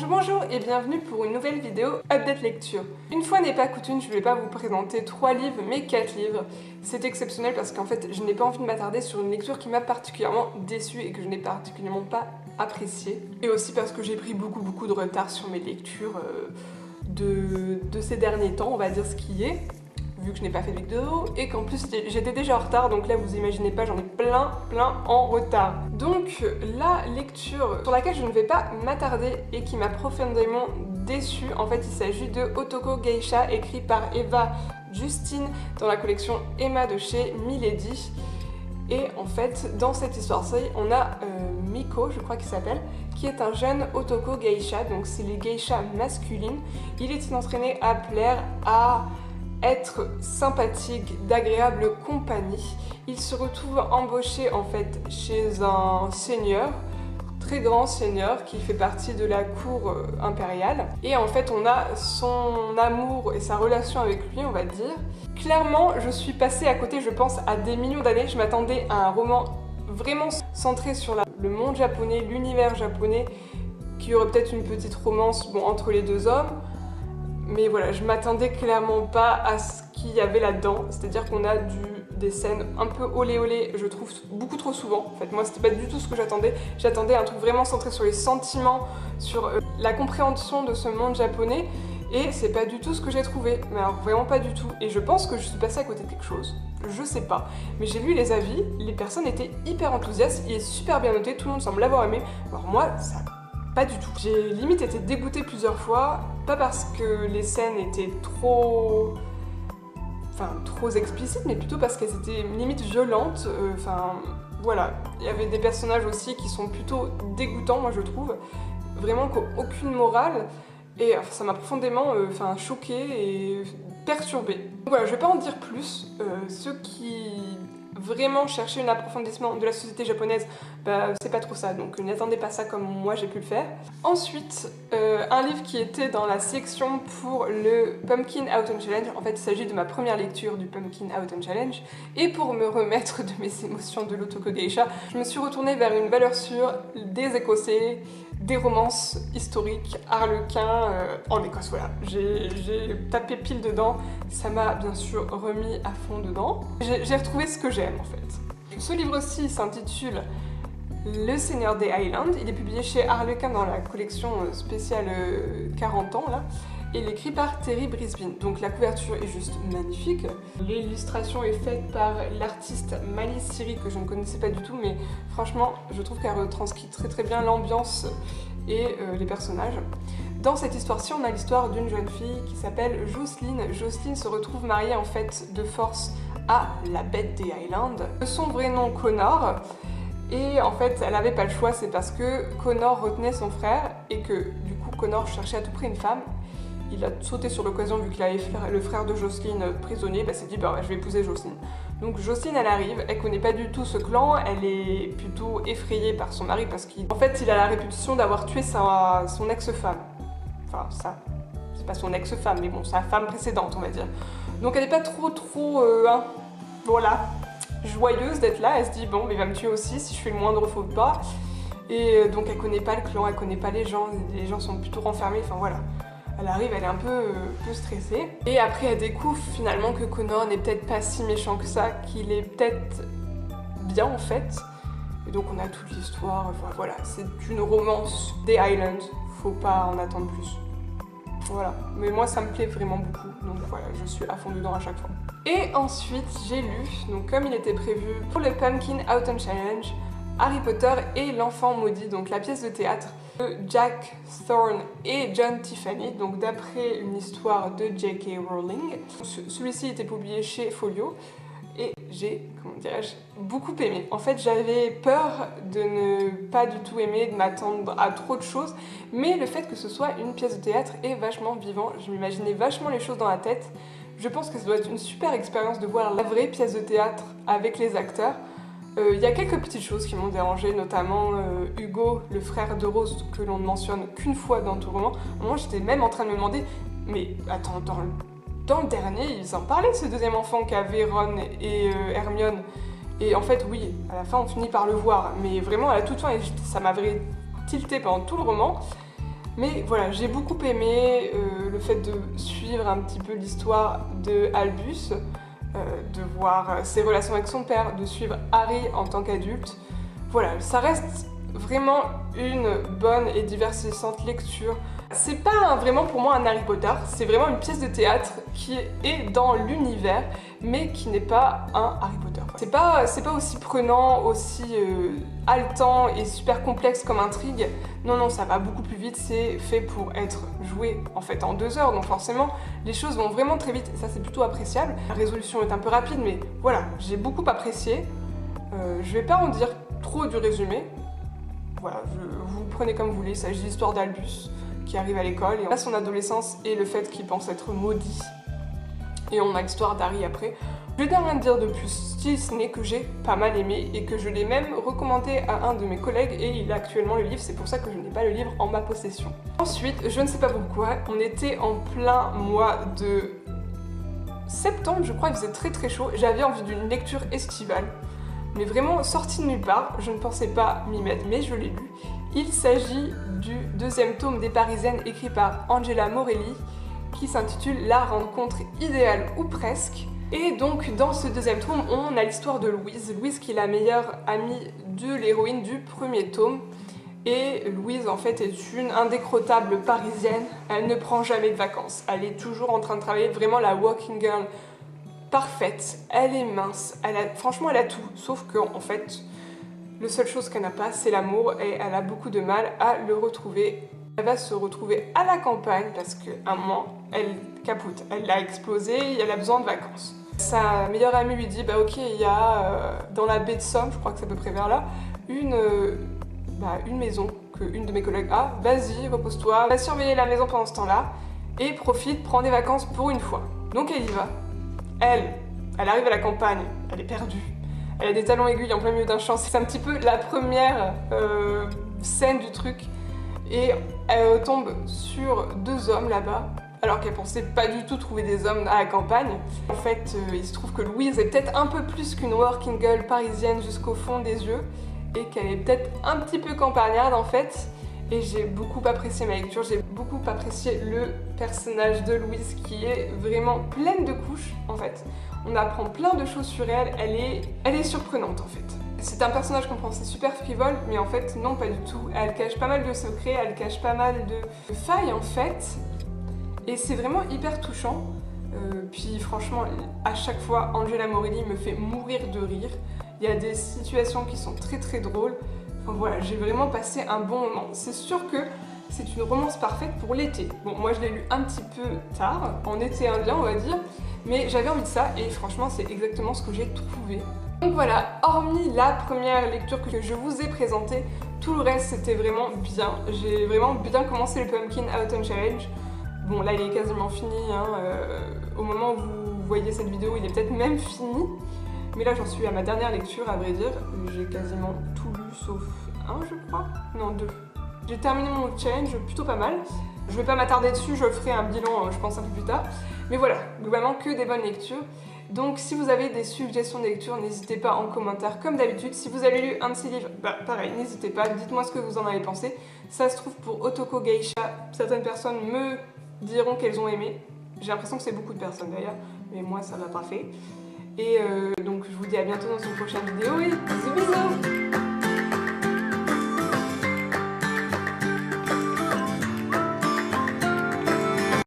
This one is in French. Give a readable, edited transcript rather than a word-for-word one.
Bonjour et bienvenue pour une nouvelle vidéo Update Lecture. Une fois n'est pas coutume, je ne vais pas vous présenter 3 livres mais 4 livres. C'est exceptionnel parce qu'en fait je n'ai pas envie de m'attarder sur une lecture qui m'a particulièrement déçue et que je n'ai particulièrement pas appréciée. Et aussi parce que j'ai pris beaucoup de retard sur mes lectures de ces derniers temps, on va dire ce qui est, vu que je n'ai pas fait de vidéo, et qu'en plus j'étais déjà en retard, donc là vous imaginez pas, j'en ai plein en retard. Donc la lecture sur laquelle je ne vais pas m'attarder et qui m'a profondément déçue, en fait il s'agit de Otoko Geisha, écrit par Eva Justine dans la collection Emma de chez Milady. Et en fait, dans cette histoire-ci, on a Miko, je crois qu'il s'appelle, qui est un jeune Otoko Geisha, donc c'est les geishas masculines. Il est entraîné à plaire, à être sympathique, d'agréable compagnie. Il se retrouve embauché en fait chez un seigneur, très grand seigneur qui fait partie de la cour impériale. Et en fait on a son amour et sa relation avec lui, on va dire. Clairement je suis passée à côté, je pense, à des millions d'années. Je m'attendais à un roman vraiment centré sur le monde japonais, l'univers japonais, qui aurait peut-être une petite romance entre les deux hommes. Mais voilà, je m'attendais clairement pas à ce qu'il y avait là-dedans. C'est-à-dire qu'on a des scènes un peu olé, je trouve, beaucoup trop souvent. En fait, moi, c'était pas du tout ce que j'attendais. J'attendais un truc vraiment centré sur les sentiments, sur la compréhension de ce monde japonais. Et c'est pas du tout ce que j'ai trouvé. Mais alors, vraiment pas du tout. Et je pense que je suis passée à côté de quelque chose. Je sais pas. Mais j'ai lu les avis, les personnes étaient hyper enthousiastes. Il est super bien noté, tout le monde semble l'avoir aimé. Alors moi, ça... pas du tout. J'ai limite été dégoûtée plusieurs fois, pas parce que les scènes étaient trop explicites, mais plutôt parce qu'elles étaient limite violentes. Voilà. Il y avait des personnages aussi qui sont plutôt dégoûtants, moi je trouve. Vraiment aucune morale. Et ça m'a profondément choquée et perturbée. Donc voilà, je vais pas en dire plus. Ceux qui vraiment chercher un approfondissement de la société japonaise, c'est pas trop ça, donc n'attendez pas ça comme moi j'ai pu le faire. Ensuite, un livre qui était dans la sélection pour le Pumpkin Autumn Challenge. En fait, il s'agit de ma première lecture du Pumpkin Autumn Challenge, et pour me remettre de mes émotions de l'Otoko Geisha, je me suis retournée vers une valeur sûre, des Écossais, des romances historiques, harlequins en Écosse, voilà. J'ai tapé pile dedans, ça m'a bien sûr remis à fond dedans. J'ai retrouvé ce que j'aime en fait. Ce livre-ci s'intitule Le Seigneur des Highlands, il est publié chez Harlequin dans la collection spéciale 40 ans là. Et il est écrit par Terry Brisbane. Donc la couverture est juste magnifique. L'illustration est faite par l'artiste Malice Siri, que je ne connaissais pas du tout, mais franchement, je trouve qu'elle retranscrit très bien l'ambiance et les personnages. Dans cette histoire-ci, on a l'histoire d'une jeune fille qui s'appelle Jocelyne. Jocelyne se retrouve mariée en fait de force à la bête des Highlands. Son vrai nom, Connor. Et en fait, elle n'avait pas le choix, c'est parce que Connor retenait son frère et que du coup, Connor cherchait à tout prix une femme. Il a sauté sur l'occasion, vu qu'il avait le frère de Jocelyne prisonnier, s'est dit je vais épouser Jocelyne. Donc Jocelyne, elle arrive, elle connaît pas du tout ce clan, elle est plutôt effrayée par son mari parce qu'en fait il a la réputation d'avoir tué son ex-femme. Enfin ça, c'est pas son ex-femme, mais bon, sa femme précédente on va dire. Donc elle est pas trop voilà, joyeuse d'être là, elle se dit mais il va me tuer aussi si je fais le moindre faux pas. Et donc elle connaît pas le clan, elle connaît pas les gens sont plutôt renfermés, voilà. Elle arrive, elle est un peu stressée. Et après, elle découvre finalement que Connor n'est peut-être pas si méchant que ça, qu'il est peut-être bien en fait. Et donc on a toute l'histoire, voilà, c'est une romance des Highlands, faut pas en attendre plus. Voilà, mais moi ça me plaît vraiment beaucoup, donc voilà, je suis à fond dedans à chaque fois. Et ensuite, j'ai lu, donc comme il était prévu pour le Pumpkin Autumn Challenge, Harry Potter et l'enfant maudit, donc la pièce de théâtre de Jack Thorne et John Tiffany, donc d'après une histoire de J.K. Rowling. Celui-ci était publié chez Folio et j'ai, beaucoup aimé. En fait, j'avais peur de ne pas du tout aimer, de m'attendre à trop de choses, mais le fait que ce soit une pièce de théâtre est vachement vivant. Je m'imaginais vachement les choses dans la tête. Je pense que ça doit être une super expérience de voir la vraie pièce de théâtre avec les acteurs. Il y a quelques petites choses qui m'ont dérangée, notamment Hugo, le frère de Rose, que l'on ne mentionne qu'une fois dans tout le roman. Moi, j'étais même en train de me demander, mais attends, dans le dernier, ils en parlaient de ce deuxième enfant qu'avaient Ron et Hermione. Et en fait, oui, à la fin, on finit par le voir, mais vraiment à la toute fin, et ça m'avait tilté pendant tout le roman. Mais voilà, j'ai beaucoup aimé le fait de suivre un petit peu l'histoire de Albus, de voir ses relations avec son père, de suivre Harry en tant qu'adulte. Voilà, ça reste vraiment une bonne et divertissante lecture. C'est pas vraiment pour moi un Harry Potter, c'est vraiment une pièce de théâtre qui est dans l'univers, mais qui n'est pas un Harry Potter. C'est pas aussi prenant, aussi haletant et super complexe comme intrigue. Non, non, ça va beaucoup plus vite, c'est fait pour être joué en fait en 2 heures, donc forcément les choses vont vraiment très vite, et ça c'est plutôt appréciable. La résolution est un peu rapide, mais voilà, j'ai beaucoup apprécié. Je vais pas en dire trop du résumé. Voilà, vous prenez comme vous voulez, il s'agit de l'histoire d'Albus qui arrive à l'école et on a son adolescence et le fait qu'il pense être maudit. Et on a l'histoire d'Harry après. Je vais rien dire de plus, si ce n'est que j'ai pas mal aimé et que je l'ai même recommandé à un de mes collègues et il a actuellement le livre, c'est pour ça que je n'ai pas le livre en ma possession. Ensuite, je ne sais pas pourquoi, on était en plein mois de septembre, je crois, il faisait très très chaud, j'avais envie d'une lecture estivale. Mais vraiment sorti de nulle part, je ne pensais pas m'y mettre, mais je l'ai lu. Il s'agit du 2e tome des Parisiennes écrit par Angela Morelli, qui s'intitule La rencontre idéale ou presque. Et donc dans ce 2e tome, on a l'histoire de Louise. Louise qui est la meilleure amie de l'héroïne du 1er tome. Et Louise en fait est une indécrottable parisienne, elle ne prend jamais de vacances. Elle est toujours en train de travailler, vraiment la working girl parfaite, elle est mince, franchement elle a tout, sauf qu'en fait, la seule chose qu'elle n'a pas, c'est l'amour et elle a beaucoup de mal à le retrouver. Elle va se retrouver à la campagne parce qu'à un moment, elle capote, elle l'a explosé et elle a besoin de vacances. Sa meilleure amie lui dit, bah ok, il y a dans la baie de Somme, je crois que c'est à peu près vers là, une maison qu'une de mes collègues a, vas-y, repose-toi, va surveiller la maison pendant ce temps-là et profite, prends des vacances pour une fois. Donc elle y va. Elle arrive à la campagne, elle est perdue. Elle a des talons aiguilles en plein milieu d'un champ. C'est un petit peu la première scène du truc. Et elle tombe sur 2 hommes là-bas, alors qu'elle pensait pas du tout trouver des hommes à la campagne. En fait, il se trouve que Louise est peut-être un peu plus qu'une working girl parisienne jusqu'au fond des yeux, et qu'elle est peut-être un petit peu campagnarde en fait. Et j'ai beaucoup apprécié ma lecture, j'ai beaucoup apprécié le personnage de Louise qui est vraiment pleine de couches en fait. On apprend plein de choses sur elle, elle est surprenante en fait. C'est un personnage qu'on pensait super frivole, mais en fait non pas du tout. Elle cache pas mal de secrets, elle cache pas mal de failles en fait. Et c'est vraiment hyper touchant. Puis franchement, à chaque fois, Angela Morelli me fait mourir de rire. Il y a des situations qui sont très très drôles. Voilà, j'ai vraiment passé un bon moment. C'est sûr que c'est une romance parfaite pour l'été. Bon, moi je l'ai lu un petit peu tard, en été indien on va dire, mais j'avais envie de ça et franchement c'est exactement ce que j'ai trouvé. Donc voilà, hormis la première lecture que je vous ai présentée, tout le reste c'était vraiment bien. J'ai vraiment bien commencé le Pumpkin Autumn Challenge. Bon là il est quasiment fini, hein. Au moment où vous voyez cette vidéo il est peut-être même fini. Mais là j'en suis à ma dernière lecture à vrai dire, j'ai quasiment tout lu sauf un je crois, non 2. J'ai terminé mon challenge plutôt pas mal, je vais pas m'attarder dessus, je ferai un bilan je pense un peu plus tard. Mais voilà, globalement que des bonnes lectures. Donc si vous avez des suggestions de lecture, n'hésitez pas en commentaire comme d'habitude. Si vous avez lu un de ces livres, bah pareil, n'hésitez pas, dites-moi ce que vous en avez pensé. Ça se trouve pour Otoko Geisha, certaines personnes me diront qu'elles ont aimé. J'ai l'impression que c'est beaucoup de personnes d'ailleurs, mais moi ça m'a pas fait. Et donc je vous dis à bientôt dans une prochaine vidéo et bisous bisous.